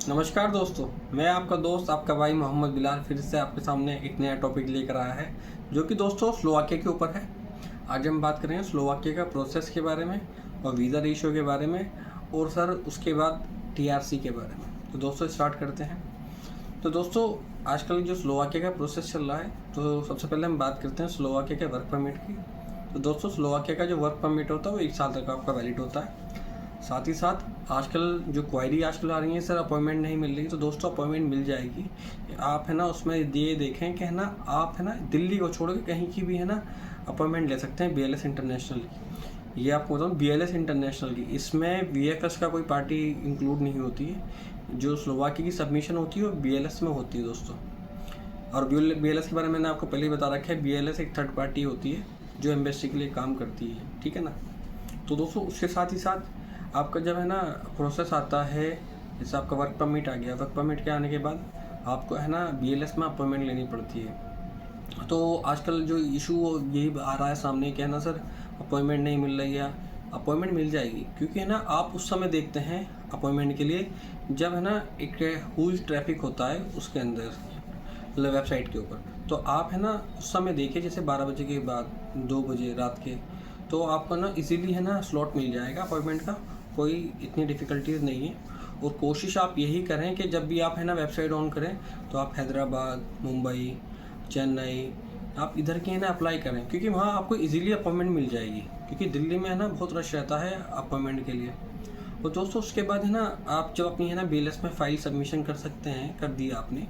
नमस्कार दोस्तों, मैं आपका दोस्त आपका भाई मोहम्मद बिलाल फिर से आपके सामने एक नया टॉपिक लेकर आया है, जो कि दोस्तों स्लोवाकिया के ऊपर है। आज हम बात करेंगे स्लोवाकिया का प्रोसेस के बारे में और वीज़ा रेशियो के बारे में और सर उसके बाद टीआरसी के बारे में। तो दोस्तों स्टार्ट करते हैं। तो दोस्तों आजकल जो स्लोवाकिया का प्रोसेस चल रहा है, तो सबसे पहले हम बात करते हैं स्लोवाकिया के वर्क परमिट की। तो दोस्तों स्लोवाकिया का जो वर्क परमिट होता है वो 1 साल तक आपका वैलिड होता है। साथ ही साथ आजकल जो क्वायरी आजकल आ रही है सर अपॉइंटमेंट नहीं मिल रही, तो दोस्तों अपॉइंटमेंट मिल जाएगी। आप है ना उसमें ये देखें कि है ना आप है ना दिल्ली को छोड़ के कहीं की भी है ना अपॉइंटमेंट ले सकते हैं BLS इंटरनेशनल की। ये आपको बताऊँ BLS इंटरनेशनल की, इसमें VFS का कोई पार्टी इंक्लूड नहीं होती है। जो स्लोवाकिया की सबमिशन होती है वो BLS में होती है दोस्तों। और BLS के बारे में मैंने आपको पहले ही बता रखा है, BLS एक थर्ड पार्टी होती है जो एम्बेसी के लिए काम करती है, ठीक है ना। तो दोस्तों उसके साथ ही साथ आपका जब है ना प्रोसेस आता है, जैसे आपका वर्क परमिट आ गया, वर्क परमिट के आने के बाद आपको है ना BLS में अपॉइंटमेंट लेनी पड़ती है। तो आजकल जो इशू यही आ रहा है सामने कि है ना सर अपॉइंटमेंट नहीं मिल रही है। अपॉइंटमेंट मिल जाएगी, क्योंकि है ना आप उस समय देखते हैं अपॉइंटमेंट के लिए जब है ना एक हुज ट्रैफिक होता है उसके अंदर, मतलब वेबसाइट के ऊपर। तो आप है ना उस समय देखिए, जैसे 12 बजे के बाद 2 बजे रात के, तो आपको ना इजीली है ना स्लॉट मिल जाएगा अपॉइंटमेंट का। कोई इतनी डिफ़िकल्टीज़ नहीं है। और कोशिश आप यही करें कि जब भी आप है ना वेबसाइट ऑन करें तो आप हैदराबाद, मुंबई, चेन्नई, आप इधर के है ना अप्लाई करें, क्योंकि वहाँ आपको इजीली अपॉइंटमेंट मिल जाएगी। क्योंकि दिल्ली में है ना बहुत रश रहता है अपॉइंटमेंट के लिए। और दोस्तों उसके बाद है ना आप जब अपनी है ना BLS में फ़ाइल सबमिशन कर सकते हैं, कर दिया आपने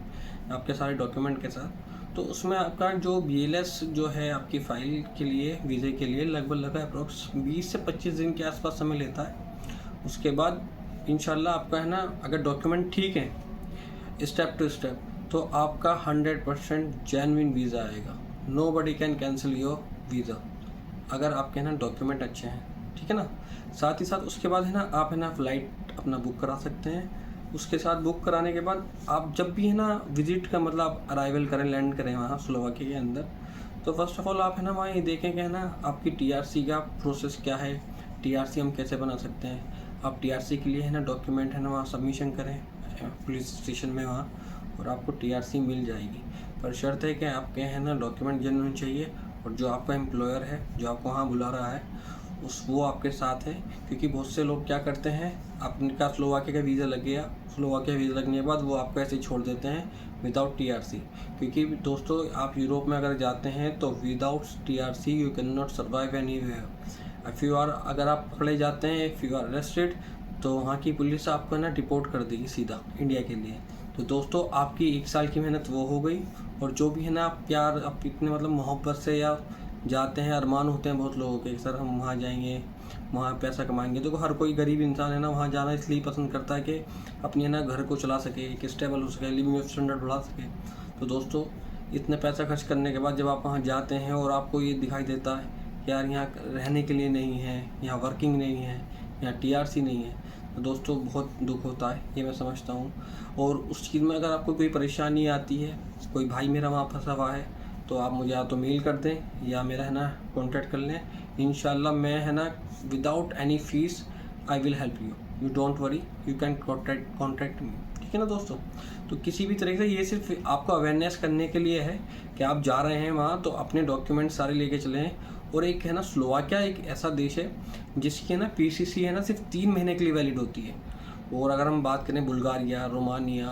आपके सारे डॉक्यूमेंट के साथ, तो उसमें आपका जो BLS जो है आपकी फ़ाइल के लिए, वीज़े के लिए लगभग अप्रॉक्स 20 से 25 दिन के आसपास समय लेता है। उसके बाद इंशाल्लाह आपका है ना अगर डॉक्यूमेंट ठीक है स्टेप टू स्टेप, तो आपका 100% जेन्युइन वीज़ा आएगा। Nobody can cancel your visa अगर आपके है ना डॉक्यूमेंट अच्छे हैं, ठीक है ना। साथ ही साथ उसके बाद है ना आप है ना फ़्लाइट अपना बुक करा सकते हैं। उसके साथ बुक कराने के बाद आप जब भी है ना विज़िट का मतलब अराइवल करें, लैंड करें वहाँ स्लोवाकिया के अंदर, तो फर्स्ट ऑफ ऑल आप है ना वहाँ ये देखें कि है ना आपकी TRC का प्रोसेस क्या है, TRC हम कैसे बना सकते हैं। आप TRC के लिए है ना डॉक्यूमेंट है ना वहाँ सबमिशन करें पुलिस स्टेशन में वहाँ, और आपको TRC मिल जाएगी। पर शर्त है कि आपके है ना डॉक्यूमेंट जेन्युइन चाहिए, और जो आपका एम्प्लॉयर है जो आपको वहाँ बुला रहा है वो आपके साथ है। क्योंकि बहुत से लोग क्या करते हैं, आपका स्लोवाकिया का वीज़ा लग गया, स्लोवाकिया वीज़ा लगने के बाद वो आपको ऐसे ही छोड़ देते हैं विदाउट TRC। क्योंकि दोस्तों आप यूरोप में अगर जाते हैं तो without TRC you can not survive anywhere. अगर आप पकड़े जाते हैं, इफ़ यू आर अरेस्टेड, तो वहाँ की पुलिस आपको ना डिपोर्ट कर देगी सीधा इंडिया के लिए। तो दोस्तों आपकी 1 साल की मेहनत वो हो गई। और जो भी है ना आप प्यार आप इतने मतलब मोहब्बत से या जाते हैं, अरमान होते हैं बहुत लोगों के, सर हम वहाँ जाएंगे, वहाँ पैसा कमाएंगे। देखो हर कोई गरीब इंसान है ना वहाँ जाना इसलिए पसंद करता है कि अपने ना घर को चला सके, एक स्टेबल हो सके, लिविंग स्टैंडर्ड बढ़ा सके। तो दोस्तों इतने पैसा खर्च करने के बाद जब आप वहाँ जाते हैं और आपको ये दिखाई देता है कि यार यहाँ रहने के लिए नहीं है, यहाँ वर्किंग नहीं है, यहाँ TRC नहीं है, तो दोस्तों बहुत दुख होता है, ये मैं समझता हूँ। और उस चीज़ में अगर आपको कोई परेशानी आती है, कोई भाई मेरा वहाँ फंसा हुआ है, तो आप मुझे या तो मेल कर दें या मेरा है ना कॉन्टैक्ट कर लें। इंशाल्लाह मैं है ना without any fees I will help you, you don't worry, you can contact me, ठीक है ना दोस्तों। तो किसी भी तरीके से ये सिर्फ आपको अवेयरनेस करने के लिए है कि आप जा रहे हैं वहाँ तो अपने डॉक्यूमेंट सारे लेके चलें। और एक है ना स्लोवाकिया एक ऐसा देश है जिसकी है ना PCC है ना सिर्फ 3 महीने के लिए वैलिड होती है। और अगर हम बात करें बुल्गारिया, रोमानिया,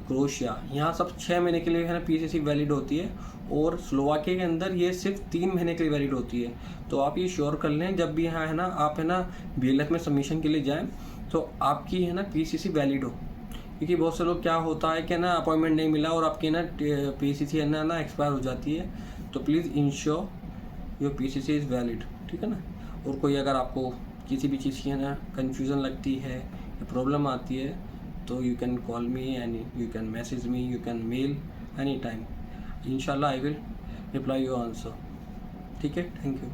क्रोशिया, यहाँ सब 6 महीने के लिए है ना PCC वैलिड होती है। और स्लोवाकिया के अंदर ये सिर्फ 3 महीने के लिए वैलिड होती है। तो आप ये श्योर कर लें जब भी यहाँ है ना आप है ना BLS में सबमिशन के लिए जाएँ तो आपकी है ना PCC वैलिड हो। क्योंकि बहुत से लोग क्या होता है कि ना अपॉइंटमेंट नहीं मिला और आपकी ना PCC है ना एक्सपायर हो जाती है। तो please ensure your PCC is valid, ठीक है ना। और कोई अगर आपको किसी भी चीज़ की है ना कन्फ्यूज़न लगती है या प्रॉब्लम आती है, तो you can call me and you can message me, you can mail any time. इंशाल्लाह I will reply your answer, ठीक है। Thank you.